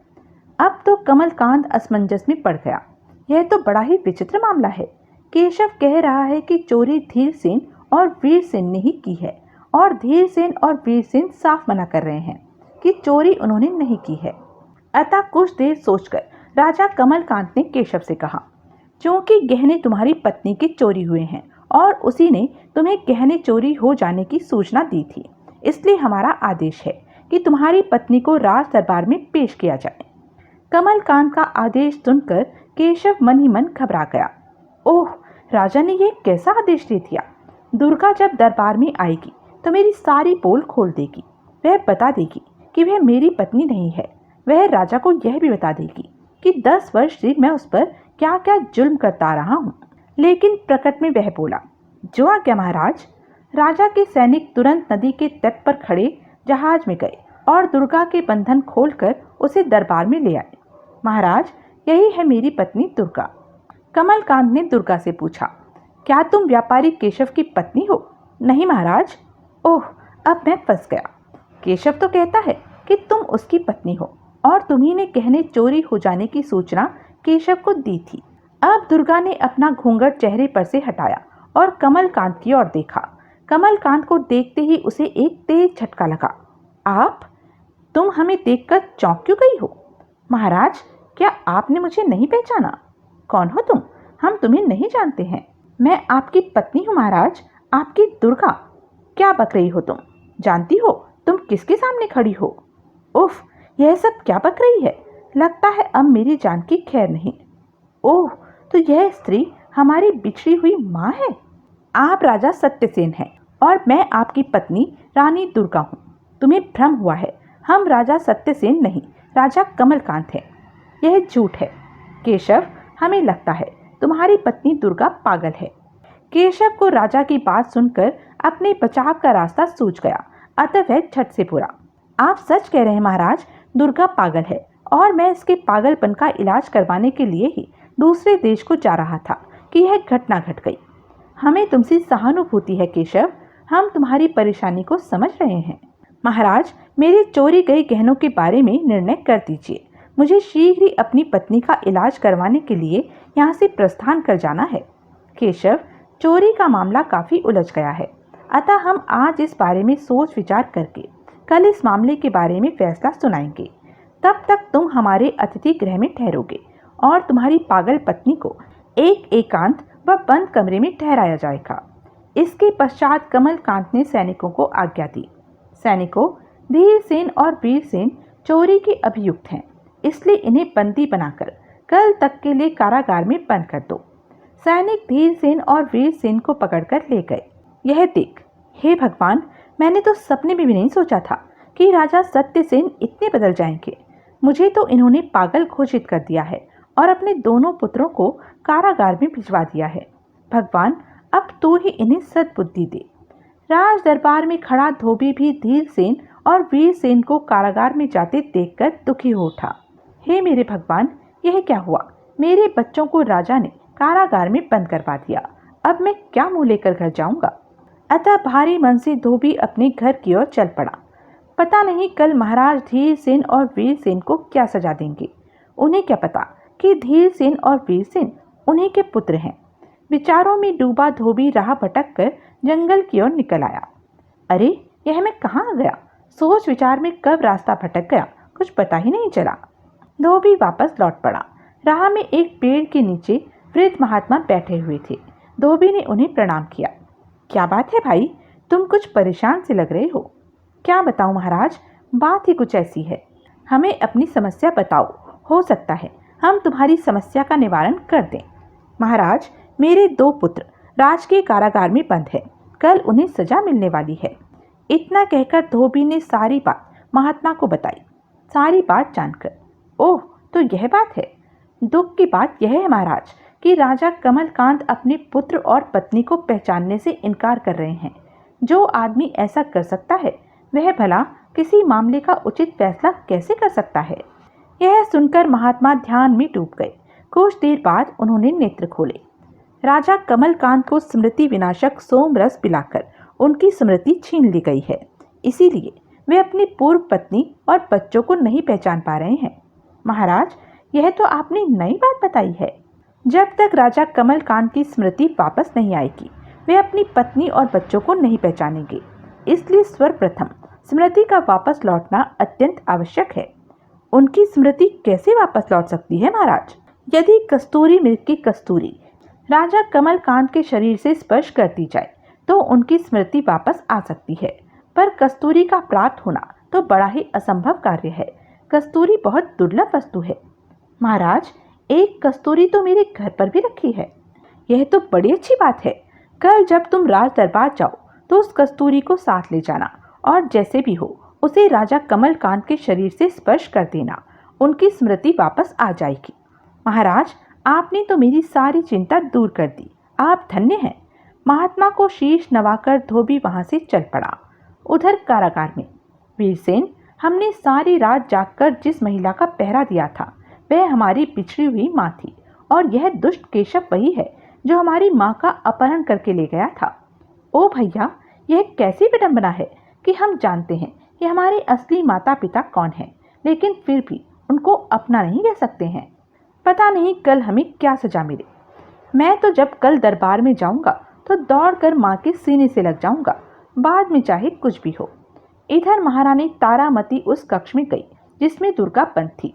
अब तो कमलकांत असमंजस में पड़ गया। यह तो बड़ा ही विचित्र मामला है। केशव कह रहा है कि चोरी धीरसेन और वीरसेन ने ही की है, और धीरसेन और वीरसेन साफ मना कर रहे हैं कि चोरी उन्होंने नहीं की है। अतः कुछ देर सोचकर राजा कमलकांत ने केशव से कहा, क्योंकि गहने तुम्हारी पत्नी के चोरी हुए हैं और उसी ने तुम्हें गहने चोरी हो जाने की सूचना दी थी, इसलिए हमारा आदेश है कि तुम्हारी पत्नी को राज दरबार में पेश किया जाए। कमलकांत का आदेश सुनकर केशव मन ही मन घबरा गया। ओह, राजा ने यह कैसा आदेश दे दिया? दुर्गा जब दरबार में आएगी तो मेरी सारी पोल खोल देगी। वह बता देगी कि वह मेरी पत्नी नहीं है। वह राजा को यह भी बता देगी कि 10 वर्ष से मैं उस पर क्या क्या जुल्म करता रहा हूँ। लेकिन प्रकट में वह बोला, जो आज्ञा महाराज। राजा के सैनिक तुरंत नदी के तट पर खड़े जहाज में गए और दुर्गा के बंधन खोलकर उसे दरबार में ले आए। महाराज, यही है मेरी पत्नी दुर्गा। कमलकांत ने दुर्गा से पूछा, क्या तुम व्यापारी केशव की पत्नी हो? नहीं महाराज। ओह, अब मैं फंस गया। केशव तो कहता है कि तुम उसकी पत्नी हो और तुम्ही ने गहने चोरी हो जाने की सूचना केशव को दी थी। अब दुर्गा ने अपना घूंघट चेहरे पर से हटाया और कमलकांत की ओर देखा। कमलकांत को देखते ही उसे एक तेज झटका लगा। आप? तुम हमें देखकर चौंक क्यों गई हो? महाराज, क्या आपने मुझे नहीं पहचाना? कौन हो तुम? हम तुम्हें नहीं जानते हैं। मैं आपकी पत्नी हूँ महाराज, आपकी दुर्गा। क्या बक रही हो तुम? जानती हो तुम किसके सामने खड़ी हो? उफ, यह सब क्या बक रही है? लगता है अब मेरी जान की खैर नहीं। ओह, तो यह स्त्री हमारी बिछड़ी हुई माँ है। आप राजा सत्यसेन हैं और मैं आपकी पत्नी रानी दुर्गा हूँ। तुम्हें भ्रम हुआ है। हम राजा सत्यसेन नहीं, राजा कमलकांत हैं। यह झूठ है केशव। हमें लगता है तुम्हारी पत्नी दुर्गा पागल है। केशव को राजा की बात सुनकर अपने बचाव का रास्ता सूझ गया, अतः वह झट से बोला, आप सच कह रहे हैं महाराज, दुर्गा पागल है और मैं इसके पागलपन का इलाज करवाने के लिए ही दूसरे देश को जा रहा था कि यह घटना घट गई। हमें तुमसे सहानुभूति है केशव, हम तुम्हारी परेशानी को समझ रहे हैं। महाराज, मेरे चोरी गए गहनों के बारे में निर्णय कर दीजिए। मुझे शीघ्र ही अपनी पत्नी का इलाज करवाने के लिए यहाँ से प्रस्थान कर जाना है। केशव, चोरी का मामला काफी उलझ गया है, अतः हम आज इस बारे में सोच विचार करके कल इस मामले के बारे में फैसला सुनाएंगे। तब तक तुम हमारे अतिथि गृह में ठहरोगे और तुम्हारी पागल पत्नी को एक एकांत व बंद कमरे में ठहराया जाएगा। इसके पश्चात कमलकांत ने सैनिकों को आज्ञा दी, सैनिकों, धीरसेन और वीरसेन चोरी के अभियुक्त हैं, इसलिए इन्हें बंदी बनाकर कल तक के लिए कारागार में बंद कर दो। सैनिक धीरसेन और वीरसेन को पकड़कर ले गए। यह देख, हे भगवान, मैंने तो सपने में भी नहीं सोचा था कि राजा सत्यसेन इतने बदल जाएंगे। मुझे तो इन्होंने पागल घोषित कर दिया है और अपने दोनों पुत्रों को कारागार में भिजवा दिया है। भगवान, अब तू ही इन्हें सद्बुद्धि दे। राज दरबार में खड़ा धोबी भी धीरसेन और वीरसेन को कारागार में जाते देखकर दुखी हो उठा। हे मेरे भगवान, यह क्या हुआ? मेरे बच्चों को राजा ने कारागार में बंद करवा दिया। अब मैं क्या मुंह लेकर घर जाऊंगा? अतः भारी मन से धोबी अपने घर की ओर चल पड़ा। पता नहीं कल महाराज धीरसेन और वीरसेन को क्या सजा देंगे। उन्हें क्या पता कि धीरसेन और वीरसेन उन्हीं के पुत्र हैं। विचारों में डूबा धोबी राह भटक कर जंगल की ओर निकल आया। अरे, यह मैं कहाँ आ गया? सोच विचार में कब रास्ता भटक गया, कुछ पता ही नहीं चला। धोबी वापस लौट पड़ा। राह में एक पेड़ के नीचे वृद्ध महात्मा बैठे हुए थे। धोबी ने उन्हें प्रणाम किया। क्या बात है भाई, तुम कुछ परेशान से लग रहे हो। क्या बताऊं महाराज, बात ही कुछ ऐसी है। हमें अपनी समस्या बताओ, हो सकता है हम तुम्हारी समस्या का निवारण कर दें। महाराज, मेरे 2 पुत्र राजकीय कारागार में बंद है। कल उन्हें सजा मिलने वाली है। इतना कहकर धोबी ने सारी बात महात्मा को बताई। सारी बात जानकर, ओह, तो यह बात है। दुख की बात यह है महाराज कि राजा कमलकांत अपने पुत्र और पत्नी को पहचानने से इनकार कर रहे हैं। जो आदमी ऐसा कर सकता है वह भला किसी मामले का उचित फैसला कैसे कर सकता है। यह सुनकर महात्मा ध्यान में डूब गए। कुछ देर बाद उन्होंने नेत्र खोले। राजा कमलकांत को स्मृति विनाशक सोमरस पिलाकर उनकी स्मृति छीन ली गई है, इसीलिए वे अपनी पूर्व पत्नी और बच्चों को नहीं पहचान पा रहे हैं। महाराज, यह तो आपने नई बात बताई है। जब तक राजा कमलकांत की स्मृति वापस नहीं आएगी वे अपनी पत्नी और बच्चों को नहीं पहचानेंगे, इसलिए सर्वप्रथम स्मृति का वापस लौटना अत्यंत आवश्यक है। उनकी स्मृति कैसे वापस लौट सकती है महाराज? यदि कस्तूरी मृग की कस्तूरी राजा कमलकांत के शरीर से स्पर्श कर दी जाए तो उनकी स्मृति वापस आ सकती है, पर कस्तूरी का प्राप्त होना तो बड़ा ही असंभव कार्य है। कस्तूरी बहुत दुर्लभ वस्तु है। महाराज, एक कस्तूरी तो मेरे घर पर भी रखी है। यह तो बड़ी अच्छी बात है। कल जब तुम राज दरबार जाओ तो उस कस्तूरी को साथ ले जाना और जैसे भी हो उसे राजा कमलकांत के शरीर से स्पर्श कर देना, उनकी स्मृति वापस आ जाएगी। महाराज, आपने तो मेरी सारी चिंता दूर कर दी। आप धन्य हैं। महात्मा को शीश नवाकर धोबी वहां से चल पड़ा। उधर कारागार में वीरसेन, हमने सारी रात जागकर जिस महिला का पहरा दिया था वह हमारी बिछड़ी हुई माँ थी, और यह दुष्ट केशव वही है जो हमारी माँ का अपहरण करके ले गया था। ओ भैया, यह कैसी विडंबना है कि हम जानते हैं कि हमारे असली माता पिता कौन हैं, लेकिन फिर भी उनको अपना नहीं कह सकते हैं। पता नहीं कल हमें क्या सजा मिले। मैं तो जब कल दरबार में जाऊंगा तो दौड़कर माँ के सीने से लग जाऊंगा, बाद में चाहे कुछ भी हो। इधर महारानी तारामती उस कक्ष में गई जिसमें दुर्गा बंद थी।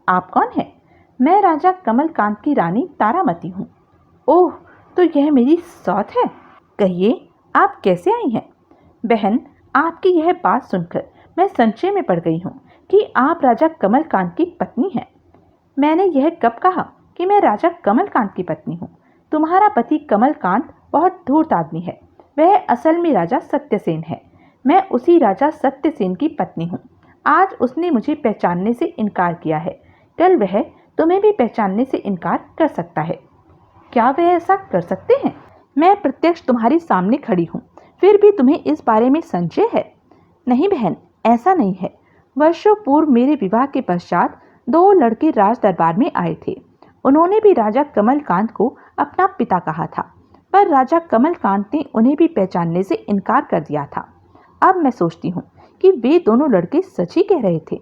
आप कौन हैं? मैं राजा कमलकांत की रानी तारामती हूँ। ओह, तो यह मेरी सौत है। कहिए, आप कैसे आई हैं? बहन, आपकी यह बात सुनकर मैं संशय में पड़ गई हूँ कि आप राजा कमलकांत की पत्नी हैं। मैंने यह कब कहा कि मैं राजा कमलकांत की पत्नी हूँ? तुम्हारा पति कमलकांत बहुत धूर्त आदमी है। वह असल में राजा सत्यसेन है। मैं उसी राजा सत्यसेन की पत्नी हूँ। आज उसने मुझे पहचानने से इनकार किया है, कल वह तुम्हें भी पहचानने से इनकार कर सकता है। क्या वह ऐसा कर सकते हैं? मैं प्रत्यक्ष तुम्हारे सामने खड़ी हूँ, फिर भी तुम्हें इस बारे में संशय है? नहीं बहन, ऐसा नहीं है। वर्षों पूर्व मेरे विवाह के पश्चात 2 लड़के राज दरबार में आए थे। उन्होंने भी राजा कमलकांत को अपना पिता कहा था, पर राजा कमलकांत ने उन्हें भी पहचानने से इनकार कर दिया था। अब मैं सोचती हूँ कि वे दोनों लड़के सच ही कह रहे थे।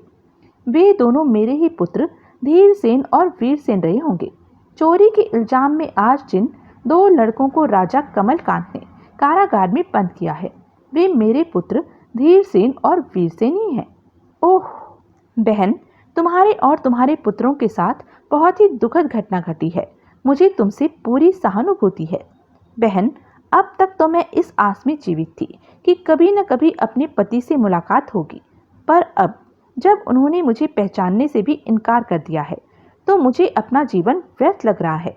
वे दोनों मेरे ही पुत्र धीरसेन और वीरसेन रहे होंगे। चोरी के इल्जाम में आज जिन 2 लड़कों को राजा कमलकांत ने कारागार में बंद किया है वे मेरे पुत्र धीरसेन और वीरसेन ही हैं। ओह बहन, तुम्हारे और तुम्हारे पुत्रों के साथ बहुत ही दुखद घटना घटी है। मुझे तुमसे पूरी सहानुभूति है। बहन, अब तक तो मैं इस आस में जीवित थी कि कभी न कभी अपने पति से मुलाकात होगी, पर अब जब उन्होंने मुझे पहचानने से भी इनकार कर दिया है तो मुझे अपना जीवन व्यर्थ लग रहा है।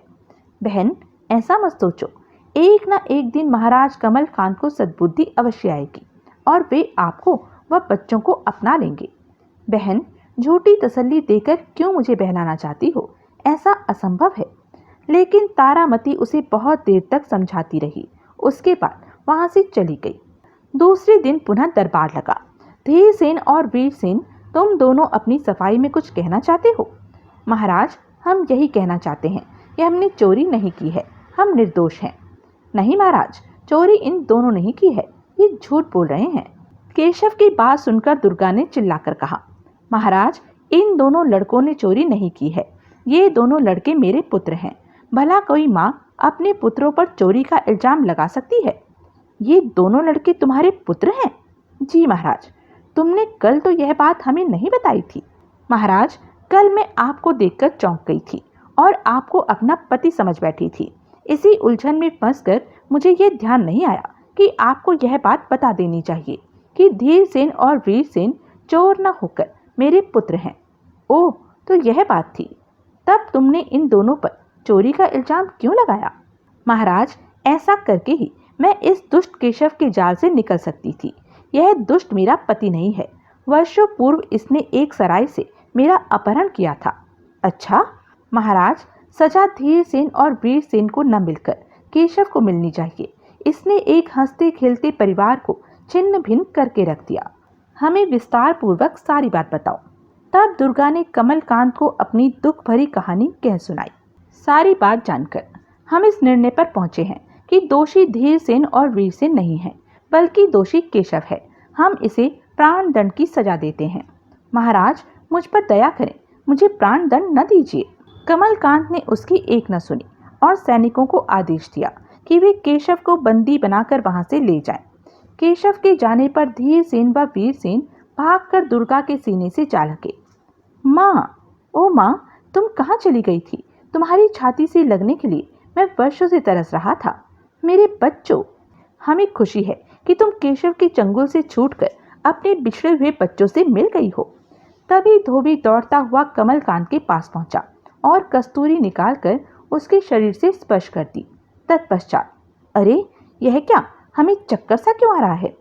बहन, ऐसा मत सोचो। एक न एक दिन महाराज कमलकांत को सद्बुद्धि अवश्य आएगी और वे आपको व बच्चों को अपना लेंगे। बहन, झूठी तसल्ली देकर क्यों मुझे बहलाना चाहती हो? ऐसा असंभव है। लेकिन तारामती उसे बहुत देर तक समझाती रही। उसके बाद वहां से चली गई। दूसरे दिन पुनः दरबार लगा। धीरसेन और वीरसेन, तुम दोनों अपनी सफाई में कुछ कहना चाहते हो? महाराज, हम यही कहना चाहते हैं कि हमने चोरी नहीं की है, हम निर्दोष हैं। नहीं महाराज, चोरी इन दोनों नहीं की है, ये झूठ बोल रहे हैं। केशव की बात सुनकर दुर्गा ने चिल्लाकर कहा, महाराज, इन दोनों लड़कों ने चोरी नहीं की है। ये दोनों लड़के मेरे पुत्र हैं। भला कोई माँ अपने पुत्रों पर चोरी का इल्जाम लगा सकती है? ये दोनों लड़के तुम्हारे पुत्र हैं? जी महाराज। तुमने कल तो यह बात हमें नहीं बताई थी। महाराज, कल मैं आपको देखकर चौंक गई थी और आपको अपना पति समझ बैठी थी। इसी उलझन में फंसकर मुझे ये ध्यान नहीं आया कि आपको यह बात बता देनी चाहिए कि धीरसेन और वीरसेन चोर न होकर मेरे पुत्र हैं। ओह, तो यह बात थी। तब तुमने इन दोनों पर चोरी का इल्जाम क्यों लगाया? महाराज, ऐसा करके ही मैं इस दुष्ट केशव के जाल से निकल सकती थी। यह दुष्ट मेरा पति नहीं है। वर्षों पूर्व इसने एक सराय से मेरा अपहरण किया था। अच्छा? महाराज, सजा धीरसेन और वीरसेन को न मिलकर केशव को मिलनी चाहिए। इसने एक हंसते खेलते परिवार को छिन्न भिन्न करके रख दिया। हमें विस्तार पूर्वक सारी बात बताओ। तब दुर्गा ने कमलकांत को अपनी दुख भरी कहानी कह सुनाई। सारी बात जानकर हम इस निर्णय पर पहुंचे हैं कि दोषी धीरसेन और वीरसेन नहीं है, बल्कि दोषी केशव है। हम इसे प्राण दंड की सजा देते हैं। महाराज, मुझ पर दया करें, मुझे प्राण दंड न दीजिए। कमलकांत ने उसकी एक न सुनी और सैनिकों को आदेश दिया कि वे केशव को बंदी बनाकर वहां से ले जाएं। केशव के जाने पर धीरसेन व वीरसेन भागकर दुर्गा के सीने से जा लगे। माँ, ओ माँ, तुम कहाँ चली गई थी? तुम्हारी छाती से लगने के लिए मैं वर्षों से तरस रहा था। मेरे बच्चों, हमें खुशी है कि तुम केशव के चंगुल से छूटकर अपने बिछड़े हुए बच्चों से मिल गई हो। तभी धोबी दौड़ता हुआ कमलकांत के पास पहुंचा और कस्तूरी निकालकर उसके शरीर से स्पर्श कर दी। तत्पश्चात, अरे यह क्या, हमें चक्कर सा क्यों आ रहा है?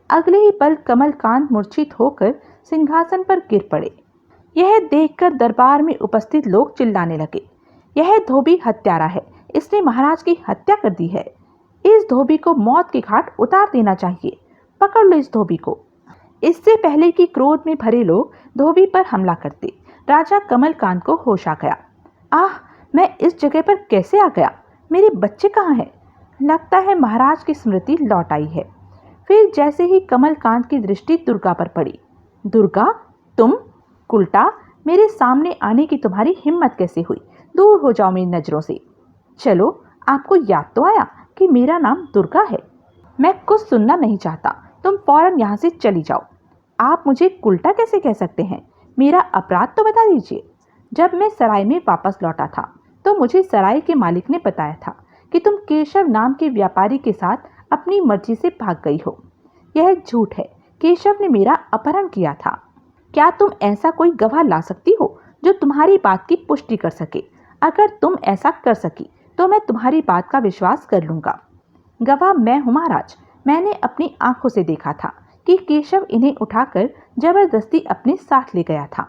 अगले ही पल कमलकांत मूर्छित होकर सिंहासन पर गिर पड़े। यह देखकर दरबार में उपस्थित लोग चिल्लाने लगे, यह धोबी हत्यारा है, इसने महाराज की हत्या कर दी है। इस धोबी को मौत की घाट उतार देना चाहिए। पकड़ लो इस धोबी को। इससे पहले कि क्रोध में भरे लोग धोबी पर हमला करते, राजा कमलकांत को होश आ गया। आह, मैं इस जगह पर कैसे आ गया? मेरे बच्चे कहाँ हैं? लगता है महाराज की स्मृति लौट आई है। फिर जैसे ही कमलकांत की दृष्टि दुर्गा पर पड़ी, दुर्गा, तुम? उल्टा मेरे सामने आने की तुम्हारी हिम्मत कैसे हुई? दूर हो जाओ मेरी नजरों से। चलो, आपको याद तो आया कि मेरा नाम दुर्गा है। मैं कुछ सुनना नहीं चाहता, तुम फौरन यहाँ से चली जाओ। आप मुझे उल्टा कैसे कह सकते हैं? मेरा अपराध तो बता दीजिए। जब मैं सराय में वापस लौटा था तो मुझे सराय के मालिक ने बताया था कि तुम केशव नाम के व्यापारी के साथ अपनी मर्जी से भाग गई हो। यह झूठ है, केशव ने मेरा अपहरण किया था। क्या तुम ऐसा कोई गवाह ला सकती हो जो तुम्हारी बात की पुष्टि कर सके? अगर तुम ऐसा कर सकी तो मैं तुम्हारी बात का विश्वास कर लूंगा। गवाह मैं हूँ महाराज। मैंने अपनी आंखों से देखा था कि केशव इन्हें उठाकर जबरदस्ती अपने साथ ले गया था।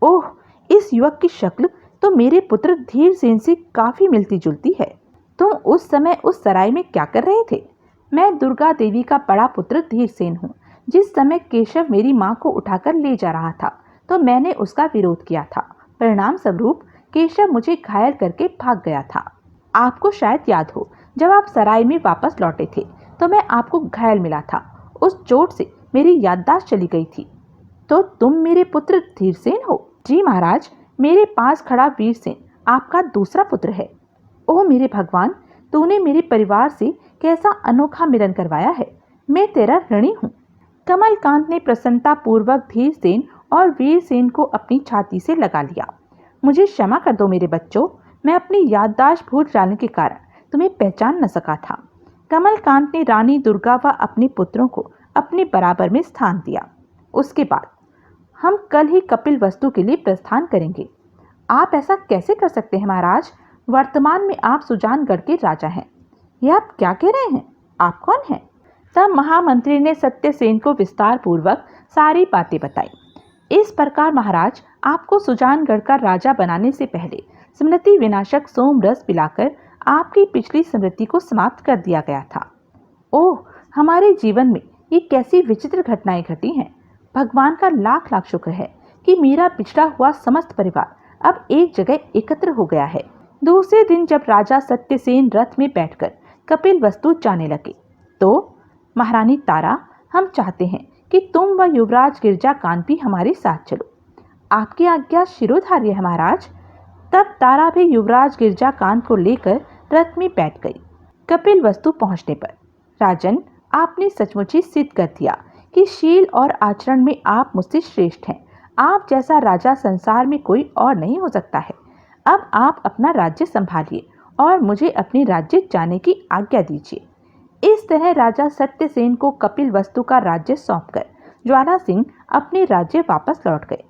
ओह, इस युवक की शक्ल तो मेरे पुत्र धीरसेन से काफी मिलती जुलती है। तुम उस समय उस सराय में क्या कर रहे थे? मैं दुर्गा देवी का बड़ा पुत्र धीरसेन हूँ। जिस समय केशव मेरी माँ को उठाकर ले जा रहा था तो मैंने उसका विरोध किया था। परिणाम स्वरूप केशव मुझे घायल करके भाग गया था। आपको शायद याद हो, जब आप सराय में वापस लौटे थे तो मैं आपको घायल मिला था। उस चोट से मेरी याददाश्त चली गई थी। तो तुम मेरे पुत्र धीरसेन हो? जी महाराज, मेरे पास खड़ा वीरसेन आपका दूसरा पुत्र है। ओह मेरे भगवान, तूने मेरे परिवार से कैसा अनोखा मिलन करवाया है। मैं तेरा ऋणी हूँ। कमलकांत ने प्रसन्नता पूर्वक धीरसेन और वीरसेन को अपनी छाती से लगा लिया। मुझे क्षमा कर दो मेरे बच्चों, मैं अपनी याददाश्त भूल जाने के कारण तुम्हें पहचान न सका था। कमलकांत ने रानी दुर्गा व अपने पुत्रों को अपने बराबर में स्थान दिया। उसके बाद हम कल ही कपिल वस्तु के लिए प्रस्थान करेंगे। आप ऐसा कैसे कर सकते हैं महाराज? वर्तमान में आप सुजानगढ़ के राजा हैं। यह आप क्या कह रहे हैं? आप कौन हैं? तब महामंत्री ने सत्यसेन को विस्तार पूर्वक सारी बातें बताई। इस प्रकार महाराज, आपको सुजानगढ़ का राजा बनाने से पहले स्मृति विनाशक सोमरस पिलाकर आपकी पिछली स्मृति को समाप्त कर दिया गया था। ओह, हमारे जीवन में ये कैसी विचित्र घटनाएं घटी हैं। भगवान का लाख लाख शुक्र है कि मेरा पिछड़ा हुआ समस्त परिवार अब एक जगह एकत्र हो गया है। दूसरे दिन जब राजा सत्यसेन रथ में बैठकर कपिल वस्तु जाने लगे तो महारानी तारा, हम चाहते हैं कि तुम व युवराज गिरजाकांत भी हमारे साथ चलो। आपकी आज्ञा शिरोधार्य है महाराज। तब तारा भी युवराज गिरजाकांत को लेकर रथ में बैठ गई। कपिल वस्तु पहुंचने पर, राजन, आपने सचमुच ही सिद्ध कर दिया कि शील और आचरण में आप मुझसे श्रेष्ठ हैं। आप जैसा राजा संसार में कोई और नहीं हो सकता है। अब आप अपना राज्य संभालिए और मुझे अपने राज्य जाने की आज्ञा दीजिए। इस तरह राजा सत्यसेन को कपिल वस्तु का राज्य सौंपकर ज्वाला सिंह अपने राज्य वापस लौट गए।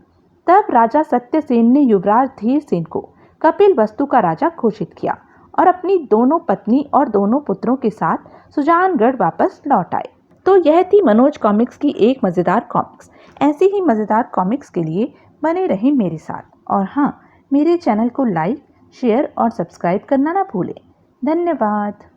तब राजा सत्यसेन ने युवराज धीरसेन को कपिल वस्तु का राजा घोषित किया और अपनी दोनों पत्नी और दोनों पुत्रों के साथ सुजानगढ़ वापस लौट आए। तो यह थी मनोज कॉमिक्स की एक मज़ेदार कॉमिक्स। ऐसी ही मज़ेदार कॉमिक्स के लिए बने रहें मेरे साथ। और हाँ, मेरे चैनल को लाइक, शेयर और सब्सक्राइब करना ना भूलें। धन्यवाद।